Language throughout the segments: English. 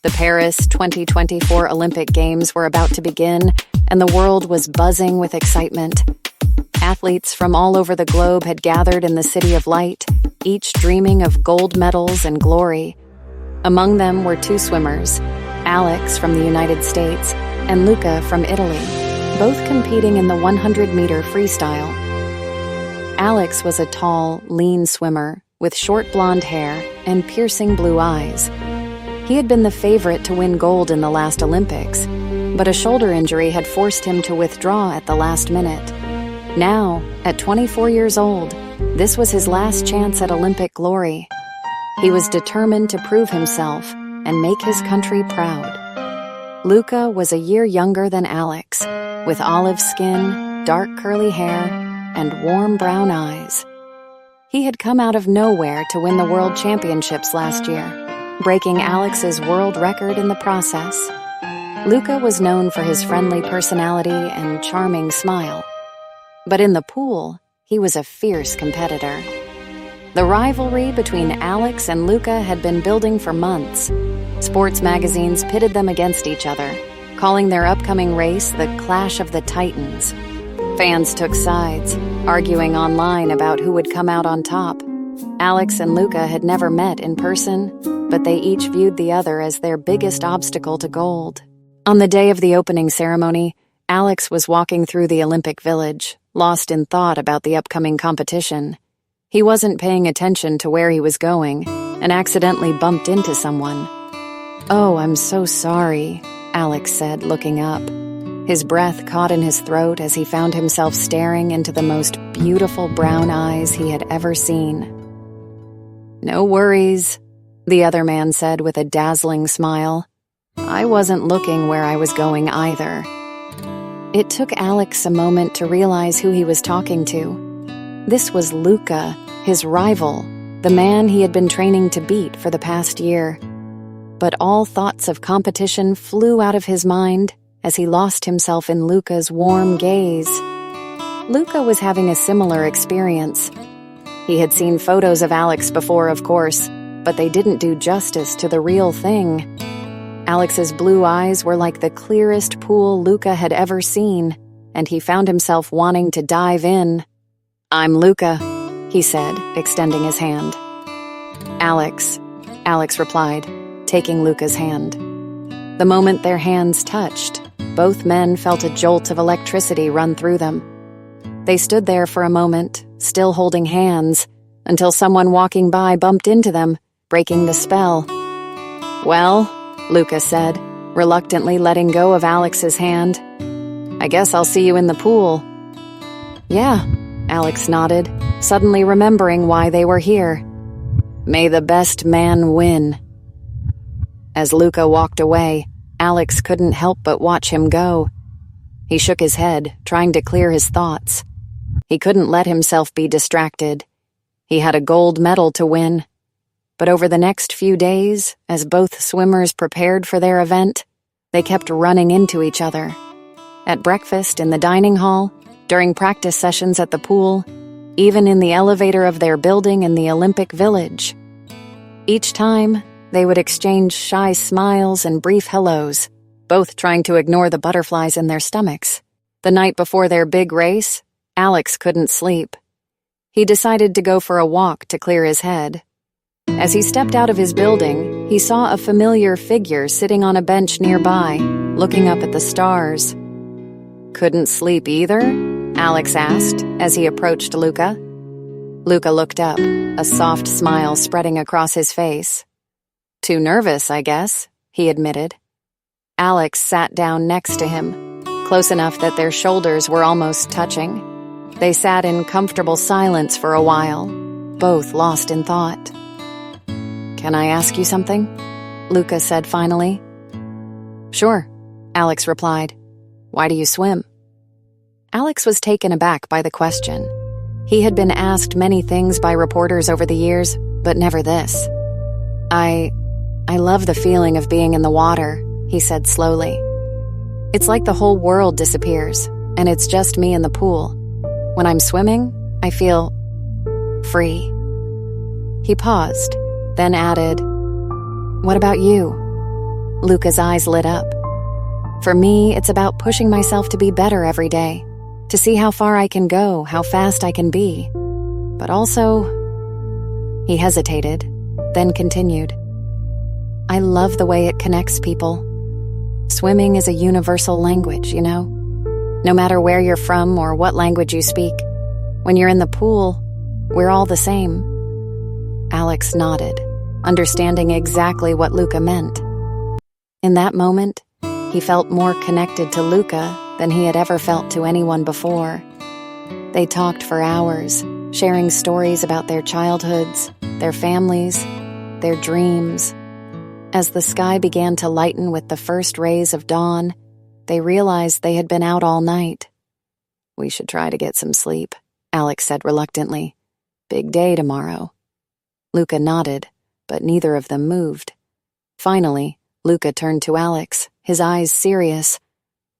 The Paris 2024 Olympic Games were about to begin, and the world was buzzing with excitement. Athletes from all over the globe had gathered in the City of Light, each dreaming of gold medals and glory. Among them were two swimmers, Alex from the United States and Luca from Italy, both competing in the 100-meter freestyle. Alex was a tall, lean swimmer with short blonde hair and piercing blue eyes. He had been the favorite to win gold in the last Olympics, but a shoulder injury had forced him to withdraw at the last minute. Now, at 24 years old, this was his last chance at Olympic glory. He was determined to prove himself and make his country proud. Luca was a year younger than Alex, with olive skin, dark curly hair, and warm brown eyes. He had come out of nowhere to win the World Championships last year, breaking Alex's world record in the process. Luca was known for his friendly personality and charming smile. But in the pool, he was a fierce competitor. The rivalry between Alex and Luca had been building for months. Sports magazines pitted them against each other, calling their upcoming race the Clash of the Titans. Fans took sides, arguing online about who would come out on top. Alex and Luca had never met in person, but they each viewed the other as their biggest obstacle to gold. On the day of the opening ceremony, Alex was walking through the Olympic Village, lost in thought about the upcoming competition. He wasn't paying attention to where he was going and accidentally bumped into someone. "Oh, I'm so sorry," Alex said, looking up. His breath caught in his throat as he found himself staring into the most beautiful brown eyes he had ever seen. "No worries," the other man said with a dazzling smile. "I wasn't looking where I was going either." It took Alex a moment to realize who he was talking to. This was Luca, his rival, the man he had been training to beat for the past year. But all thoughts of competition flew out of his mind as he lost himself in Luca's warm gaze. Luca was having a similar experience. He had seen photos of Alex before, of course, but they didn't do justice to the real thing. Alex's blue eyes were like the clearest pool Luca had ever seen, and he found himself wanting to dive in. "I'm Luca," he said, extending his hand. "Alex," Alex replied, taking Luca's hand. The moment their hands touched, both men felt a jolt of electricity run through them. They stood there for a moment, still holding hands, until someone walking by bumped into them, breaking the spell. "Well," Luca said, reluctantly letting go of Alex's hand, "I guess I'll see you in the pool." "Yeah," Alex nodded, suddenly remembering why they were here. "May the best man win." As Luca walked away, Alex couldn't help but watch him go. He shook his head, trying to clear his thoughts. He couldn't let himself be distracted. He had a gold medal to win. But over the next few days, as both swimmers prepared for their event, they kept running into each other. At breakfast in the dining hall, during practice sessions at the pool, even in the elevator of their building in the Olympic Village. Each time, they would exchange shy smiles and brief hellos, both trying to ignore the butterflies in their stomachs. The night before their big race, Alex couldn't sleep. He decided to go for a walk to clear his head. As he stepped out of his building, he saw a familiar figure sitting on a bench nearby, looking up at the stars. "Couldn't sleep either?" Alex asked as he approached Luca. Luca looked up, a soft smile spreading across his face. "Too nervous, I guess," he admitted. Alex sat down next to him, close enough that their shoulders were almost touching. They sat in comfortable silence for a while, both lost in thought. "Can I ask you something?" Luca said finally. "Sure," Alex replied. "Why do you swim?" Alex was taken aback by the question. He had been asked many things by reporters over the years, but never this. I love the feeling of being in the water," he said slowly. "It's like the whole world disappears, and it's just me in the pool. When I'm swimming, I feel free." He paused, then added, "What about you?" Luca's eyes lit up. For me, it's about pushing myself to be better every day, to see how far I can go, how fast I can be. But also, he hesitated, then continued. I love the way it connects people. Swimming is a universal language, you know? No matter where you're from or what language you speak, when you're in the pool, we're all the same. Alex nodded, understanding exactly what Luca meant. In that moment, he felt more connected to Luca than he had ever felt to anyone before. They talked for hours, sharing stories about their childhoods, their families, their dreams. As the sky began to lighten with the first rays of dawn, they realized they had been out all night. We should try to get some sleep, Alex said reluctantly. Big day tomorrow. Luca nodded, but neither of them moved. Finally, Luca turned to Alex, his eyes serious.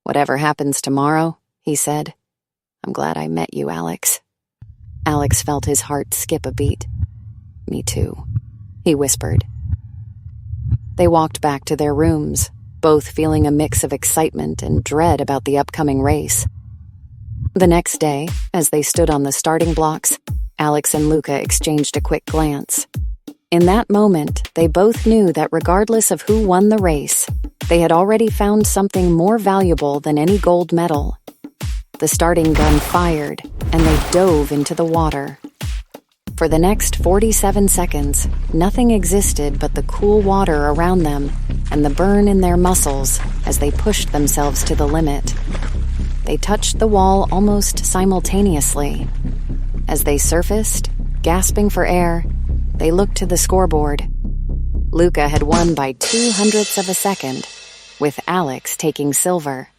Whatever happens tomorrow, he said. I'm glad I met you, Alex. Alex felt his heart skip a beat. Me too, he whispered. They walked back to their rooms, both feeling a mix of excitement and dread about the upcoming race. The next day, as they stood on the starting blocks, Alex and Luca exchanged a quick glance. In that moment, they both knew that regardless of who won the race, they had already found something more valuable than any gold medal. The starting gun fired, and they dove into the water. For the next 47 seconds, nothing existed but the cool water around them and the burn in their muscles as they pushed themselves to the limit. They touched the wall almost simultaneously. As they surfaced, gasping for air, they looked to the scoreboard. Luca had won by 0.02 of a second, with Alex taking silver.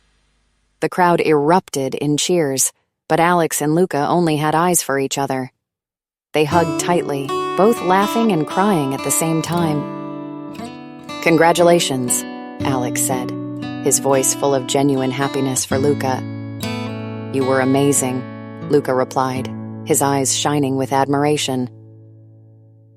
The crowd erupted in cheers, but Alex and Luca only had eyes for each other. They hugged tightly, both laughing and crying at the same time. Congratulations, Alex said, his voice full of genuine happiness for Luca. You were amazing, Luca replied, his eyes shining with admiration.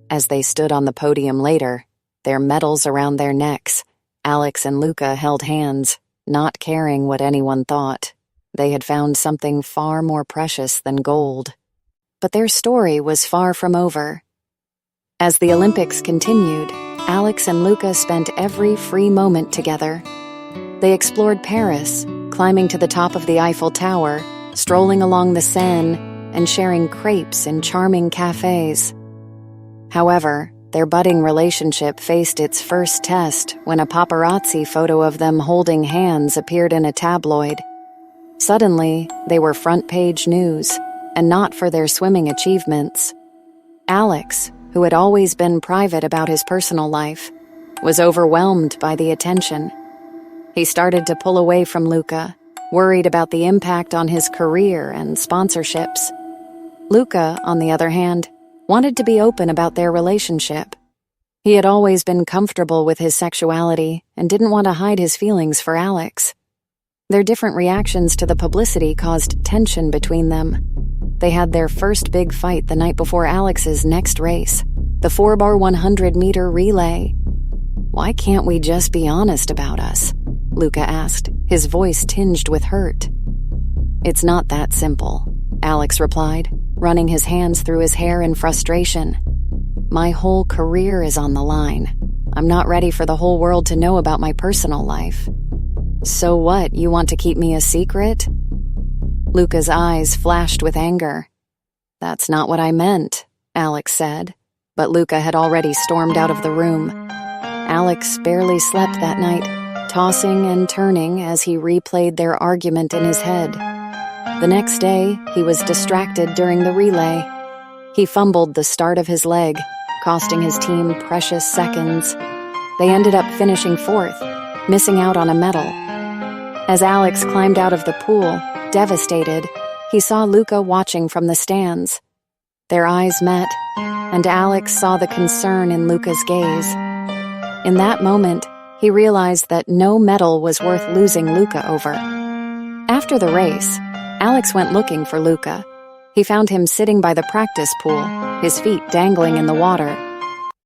As they stood on the podium later, their medals around their necks, Alex and Luca held hands, not caring what anyone thought. They had found something far more precious than gold. But their story was far from over. As the Olympics continued, Alex and Luca spent every free moment together. They explored Paris, climbing to the top of the Eiffel Tower, strolling along the Seine, and sharing crepes in charming cafes. However, their budding relationship faced its first test when a paparazzi photo of them holding hands appeared in a tabloid. Suddenly, they were front-page news, and not for their swimming achievements. Alex, who had always been private about his personal life, was overwhelmed by the attention. He started to pull away from Luca, worried about the impact on his career and sponsorships. Luca, on the other hand, wanted to be open about their relationship. He had always been comfortable with his sexuality and didn't want to hide his feelings for Alex. Their different reactions to the publicity caused tension between them. They had their first big fight the night before Alex's next race, the 4x100-meter relay. Why can't we just be honest about us? Luca asked, his voice tinged with hurt. It's not that simple, Alex replied, running his hands through his hair in frustration. My whole career is on the line. I'm not ready for the whole world to know about my personal life. So what, you want to keep me a secret? Luca's eyes flashed with anger. That's not what I meant, Alex said, but Luca had already stormed out of the room. Alex barely slept that night, tossing and turning as he replayed their argument in his head. The next day, he was distracted during the relay. He fumbled the start of his leg, costing his team precious seconds. They ended up finishing fourth, missing out on a medal. As Alex climbed out of the pool, devastated, he saw Luca watching from the stands. Their eyes met, and Alex saw the concern in Luca's gaze. In that moment, he realized that no medal was worth losing Luca over. After the race, Alex went looking for Luca. He found him sitting by the practice pool, his feet dangling in the water.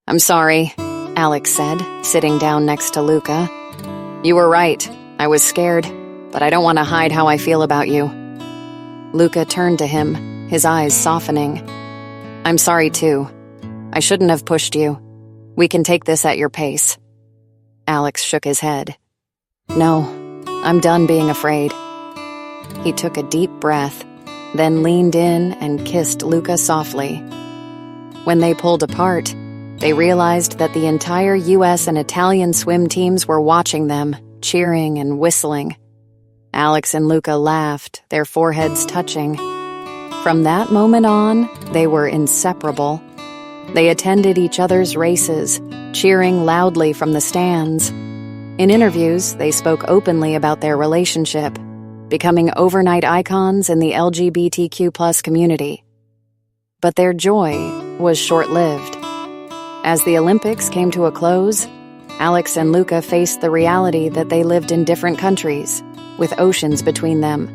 I'm sorry, Alex said, sitting down next to Luca. You were right. I was scared, but I don't want to hide how I feel about you. Luca turned to him, his eyes softening. I'm sorry too. I shouldn't have pushed you. We can take this at your pace. Alex shook his head. No, I'm done being afraid. He took a deep breath, then leaned in and kissed Luca softly. When they pulled apart, they realized that the entire US and Italian swim teams were watching them, cheering and whistling. Alex and Luca laughed, their foreheads touching. From that moment on, they were inseparable. They attended each other's races, cheering loudly from the stands. In interviews, they spoke openly about their relationship, becoming overnight icons in the LGBTQ+ community. But their joy was short-lived. As the Olympics came to a close, Alex and Luca faced the reality that they lived in different countries, with oceans between them.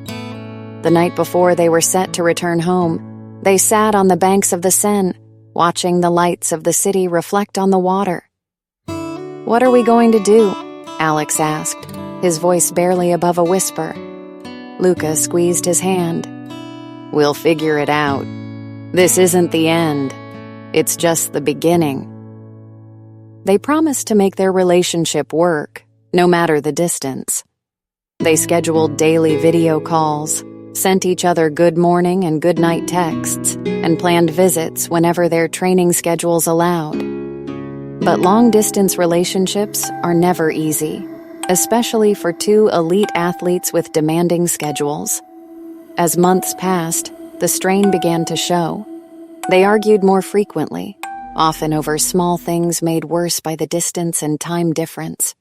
The night before they were set to return home, they sat on the banks of the Seine, watching the lights of the city reflect on the water. What are we going to do? Alex asked, his voice barely above a whisper. Luca squeezed his hand. We'll figure it out. This isn't the end. It's just the beginning. They promised to make their relationship work, no matter the distance. They scheduled daily video calls, sent each other good morning and good night texts, and planned visits whenever their training schedules allowed. But long-distance relationships are never easy, especially for two elite athletes with demanding schedules. As months passed, the strain began to show. They argued more frequently, often over small things made worse by the distance and time difference.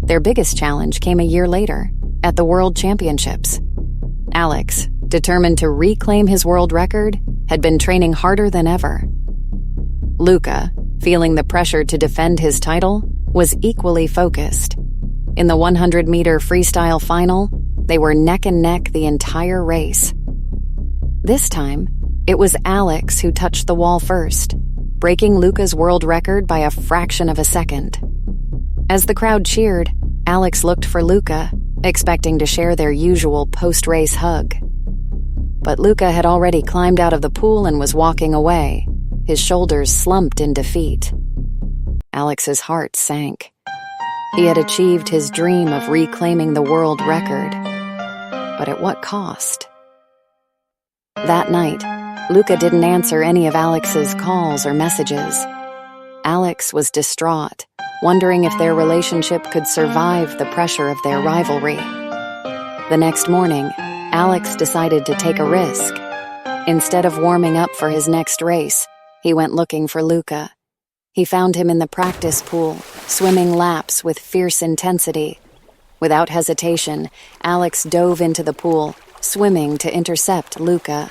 Their biggest challenge came a year later, at the World Championships. Alex, determined to reclaim his world record, had been training harder than ever. Luca, feeling the pressure to defend his title, was equally focused. In the 100-meter freestyle final, they were neck and neck the entire race. This time, it was Alex who touched the wall first, breaking Luca's world record by a fraction of a second. As the crowd cheered, Alex looked for Luca, expecting to share their usual post-race hug. But Luca had already climbed out of the pool and was walking away, his shoulders slumped in defeat. Alex's heart sank. He had achieved his dream of reclaiming the world record. But at what cost? That night, Luca didn't answer any of Alex's calls or messages. Alex was distraught, wondering if their relationship could survive the pressure of their rivalry. The next morning, Alex decided to take a risk. Instead of warming up for his next race, he went looking for Luca. He found him in the practice pool, swimming laps with fierce intensity. Without hesitation, Alex dove into the pool, swimming to intercept Luca.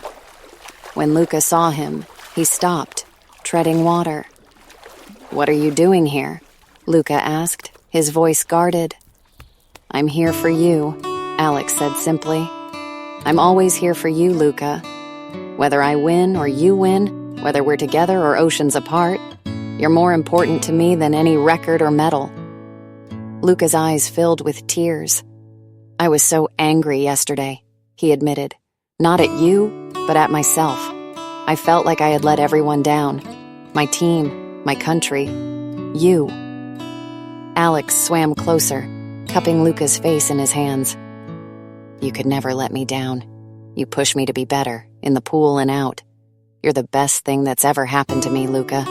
When Luca saw him, he stopped, treading water. "What are you doing here?" Luca asked, his voice guarded. "I'm here for you," Alex said simply. "I'm always here for you, Luca. Whether I win or you win, whether we're together or oceans apart, you're more important to me than any record or medal." Luca's eyes filled with tears. "I was so angry yesterday," he admitted. "Not at you, but at myself. I felt like I had let everyone down. My team, my country, you." Alex swam closer, cupping Luca's face in his hands. "You could never let me down. You push me to be better, in the pool and out. You're the best thing that's ever happened to me, Luca."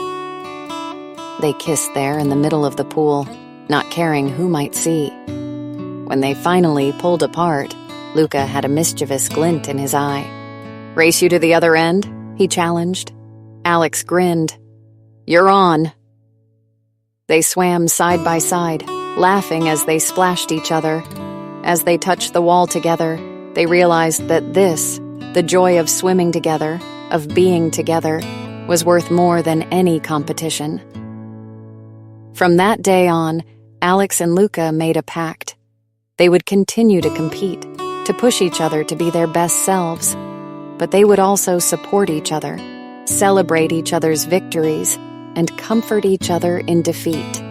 They kissed there in the middle of the pool, not caring who might see. When they finally pulled apart, Luca had a mischievous glint in his eye. "Race you to the other end?" he challenged. Alex grinned. "You're on." They swam side by side, laughing as they splashed each other. As they touched the wall together, they realized that this, the joy of swimming together, of being together, was worth more than any competition. From that day on, Alex and Luca made a pact. They would continue to compete, to push each other to be their best selves, but they would also support each other, celebrate each other's victories, and comfort each other in defeat.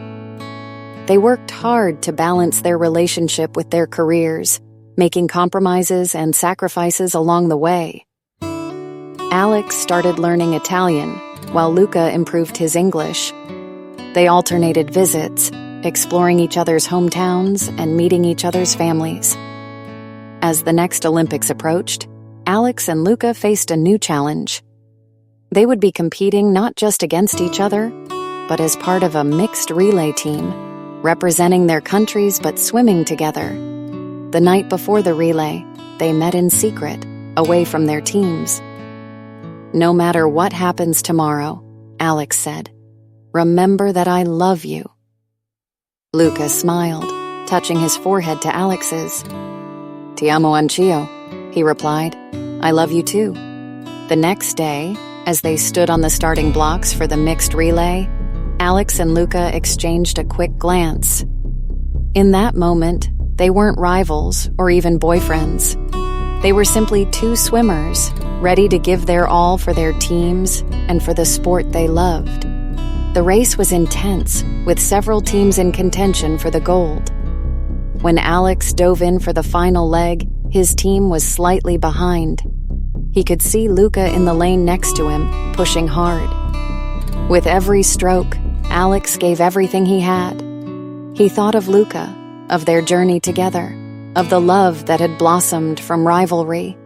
They worked hard to balance their relationship with their careers, making compromises and sacrifices along the way. Alex started learning Italian, while Luca improved his English. They alternated visits, exploring each other's hometowns and meeting each other's families. As the next Olympics approached, Alex and Luca faced a new challenge. They would be competing not just against each other, but as part of a mixed relay team, representing their countries but swimming together. The night before the relay, they met in secret, away from their teams. "No matter what happens tomorrow," Alex said, "remember that I love you." Luca smiled, touching his forehead to Alex's. "Ti amo anch'io," he replied. "I love you too." The next day, as they stood on the starting blocks for the mixed relay, Alex and Luca exchanged a quick glance. In that moment, they weren't rivals or even boyfriends. They were simply two swimmers, ready to give their all for their teams and for the sport they loved. The race was intense, with several teams in contention for the gold. When Alex dove in for the final leg, his team was slightly behind. He could see Luca in the lane next to him, pushing hard. With every stroke, Alex gave everything he had. He thought of Luca, of their journey together, of the love that had blossomed from rivalry.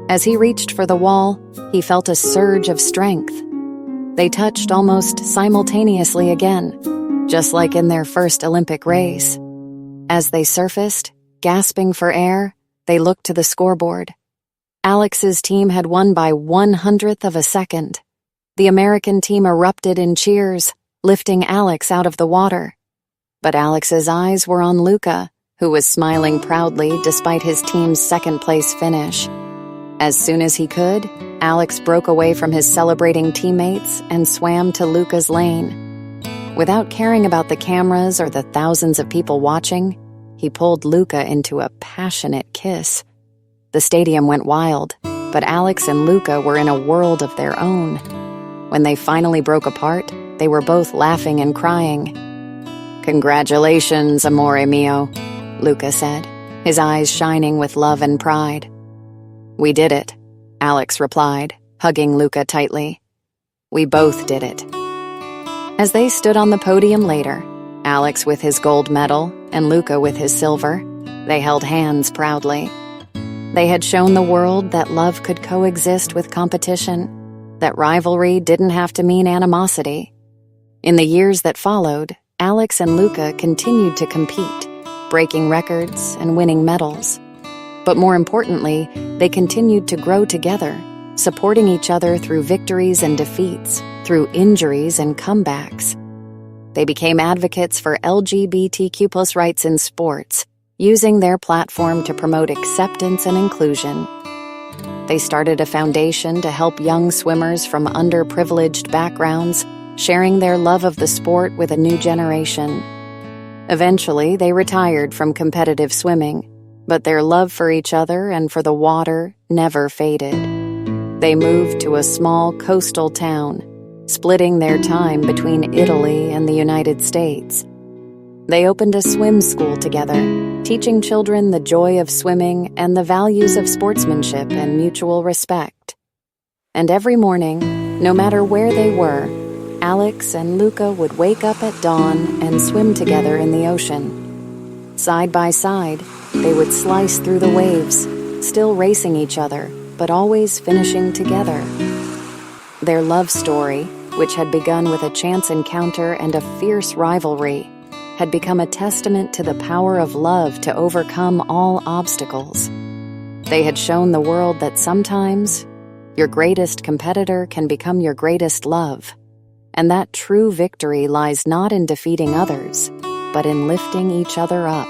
As he reached for the wall, he felt a surge of strength. They touched almost simultaneously again, just like in their first Olympic race. As they surfaced, gasping for air, they looked to the scoreboard. Alex's team had won by 1/100th of a second. The American team erupted in cheers, lifting Alex out of the water. But Alex's eyes were on Luca, who was smiling proudly despite his team's second-place finish. As soon as he could, Alex broke away from his celebrating teammates and swam to Luca's lane. Without caring about the cameras or the thousands of people watching, he pulled Luca into a passionate kiss. The stadium went wild, but Alex and Luca were in a world of their own. When they finally broke apart, they were both laughing and crying. "Congratulations, amore mio," Luca said, his eyes shining with love and pride. "We did it," Alex replied, hugging Luca tightly. "We both did it." As they stood on the podium later, Alex with his gold medal and Luca with his silver, they held hands proudly. They had shown the world that love could coexist with competition, that rivalry didn't have to mean animosity. In the years that followed, Alex and Luca continued to compete, breaking records and winning medals. But more importantly, they continued to grow together, supporting each other through victories and defeats, through injuries and comebacks. They became advocates for LGBTQ+ rights in sports, using their platform to promote acceptance and inclusion. They started a foundation to help young swimmers from underprivileged backgrounds, sharing their love of the sport with a new generation. Eventually, they retired from competitive swimming, but their love for each other and for the water never faded. They moved to a small coastal town, splitting their time between Italy and the United States. They opened a swim school together, teaching children the joy of swimming and the values of sportsmanship and mutual respect. And every morning, no matter where they were, Alex and Luca would wake up at dawn and swim together in the ocean. Side by side, they would slice through the waves, still racing each other, but always finishing together. Their love story, which had begun with a chance encounter and a fierce rivalry, had become a testament to the power of love to overcome all obstacles. They had shown the world that sometimes your greatest competitor can become your greatest love, and that true victory lies not in defeating others, but in lifting each other up.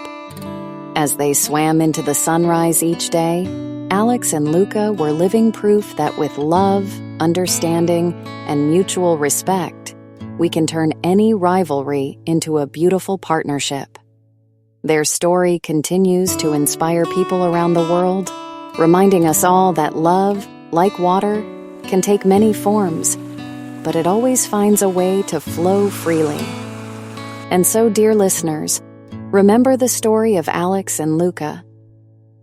As they swam into the sunrise each day, Alex and Luca were living proof that with love, understanding, and mutual respect, we can turn any rivalry into a beautiful partnership. Their story continues to inspire people around the world, reminding us all that love, like water, can take many forms, but it always finds a way to flow freely. And so, dear listeners, remember the story of Alex and Luca.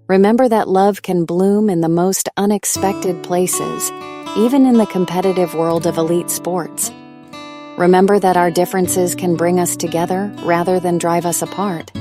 Remember that love can bloom in the most unexpected places, even in the competitive world of elite sports. Remember that our differences can bring us together rather than drive us apart.